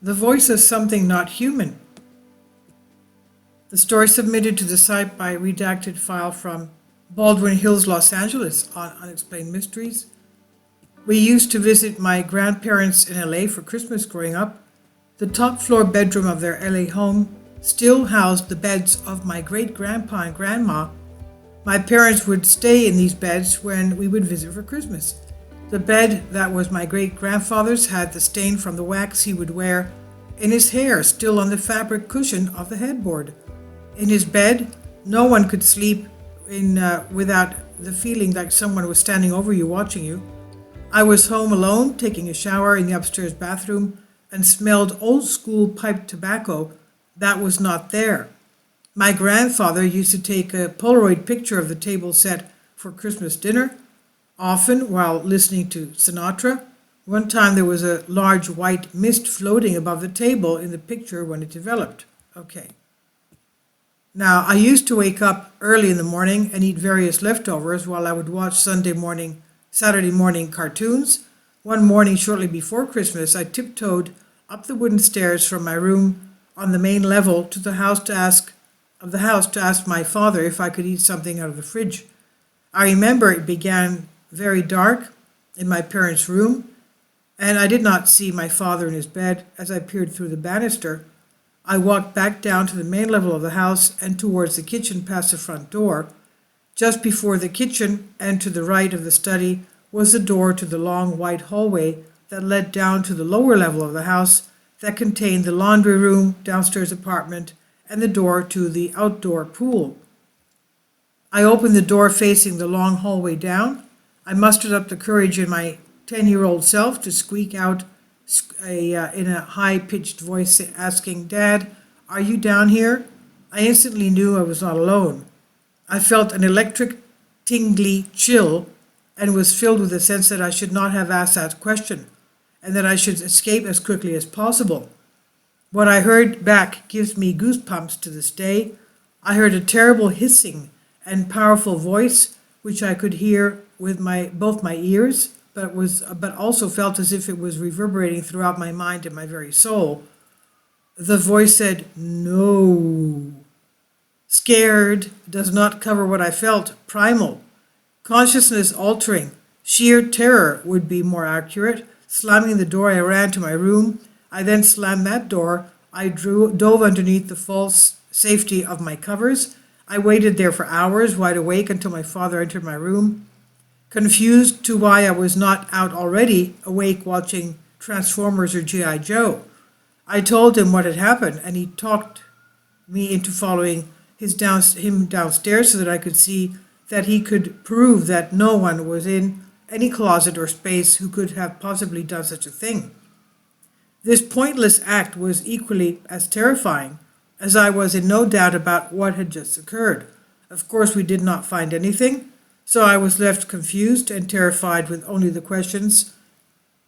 The voice of something not human. The story submitted to the site by redacted file from Baldwin Hills, Los Angeles on Unexplained Mysteries. We used to visit my grandparents in LA for Christmas growing up. The top floor bedroom of their LA home still housed the beds of my great-grandpa and grandma. My parents would stay in these beds when we would visit for Christmas. The bed that was my great-grandfather's had the stain from the wax he would wear in his hair still on the fabric cushion of the headboard. In his bed, no one could sleep in without the feeling like someone was standing over you watching you. I was home alone, taking a shower in the upstairs bathroom, and smelled old-school pipe tobacco that was not there. My grandfather used to take a Polaroid picture of the table set for Christmas dinner, often while listening to Sinatra. One time there was a large white mist floating above the table in the picture when it developed. Okay. Now, I used to wake up early in the morning and eat various leftovers while I would watch Saturday morning cartoons. One morning shortly before Christmas, I tiptoed up the wooden stairs from my room on the main level to the house to ask my father if I could eat something out of the fridge. I remember it began very dark in my parents' room, and I did not see my father in his bed as I peered through the banister. I walked back down to the main level of the house and towards the kitchen past the front door. Just before the kitchen and to the right of the study was the door to the long white hallway that led down to the lower level of the house that contained the laundry room, downstairs apartment, and the door to the outdoor pool. I opened the door facing the long hallway down. I mustered up the courage in my 10-year-old self to squeak out in a high-pitched voice asking, "Dad, are you down here?" I instantly knew I was not alone. I felt an electric, tingly chill and was filled with a sense that I should not have asked that question and that I should escape as quickly as possible. What I heard back gives me goosebumps to this day. I heard a terrible hissing and powerful voice, which I could hear with both my ears, but also felt as if it was reverberating throughout my mind and my very soul. The voice said, "No." Scared does not cover what I felt. Primal. Consciousness altering. Sheer terror would be more accurate. Slamming the door, I ran to my room. I then slammed that door. I dove underneath the false safety of my covers. I waited there for hours, wide awake, until my father entered my room. Confused to why I was not out already, awake watching Transformers or G.I. Joe. I told him what had happened, and he talked me into following him downstairs so that I could see that he could prove that no one was in any closet or space who could have possibly done such a thing. This pointless act was equally as terrifying, as I was in no doubt about what had just occurred. Of course, we did not find anything, so I was left confused and terrified with only the questions,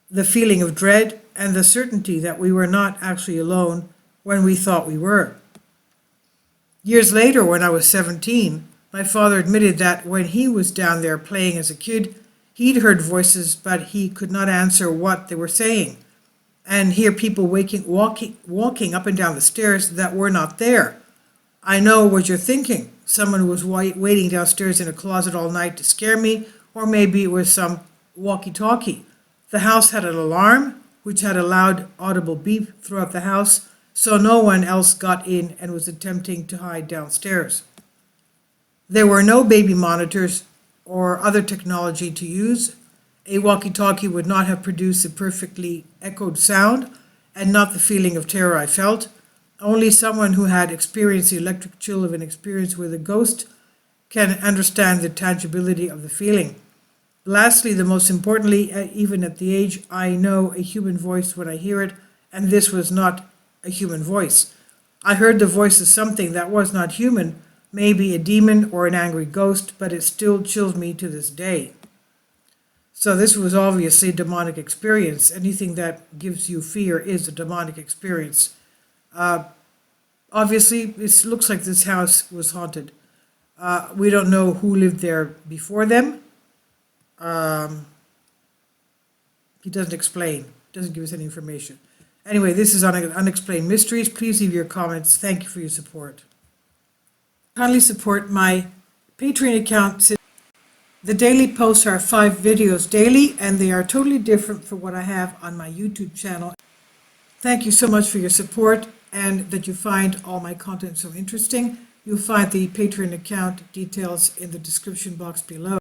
the feeling of dread, and the certainty that we were not actually alone when we thought we were. Years later, when I was 17, my father admitted that when he was down there playing as a kid, he'd heard voices, but he could not answer what they were saying, and hear people walking up and down the stairs that were not there. I know what you're thinking. Someone who was waiting downstairs in a closet all night to scare me, or maybe it was some walkie-talkie. The house had an alarm, which had a loud audible beep throughout the house, so no one else got in and was attempting to hide downstairs. There were no baby monitors or other technology to use. A walkie-talkie would not have produced the perfectly echoed sound and not the feeling of terror I felt. Only someone who had experienced the electric chill of an experience with a ghost can understand the tangibility of the feeling. Lastly, the most importantly, even at the age, I know a human voice when I hear it, and this was not a human voice. I heard the voice of something that was not human, maybe a demon or an angry ghost, but it still chills me to this day. So this was obviously a demonic experience. Anything that gives you fear is a demonic experience. Obviously, it looks like this house was haunted. We don't know who lived there before them. He doesn't explain, doesn't give us any information. Anyway, this is on Unexplained Mysteries. Please leave your comments. Thank you for your support. Kindly support my Patreon account. The daily posts are 5 videos daily, and they are totally different from what I have on my YouTube channel. Thank you so much for your support and that you find all my content so interesting. You'll find the Patreon account details in the description box below.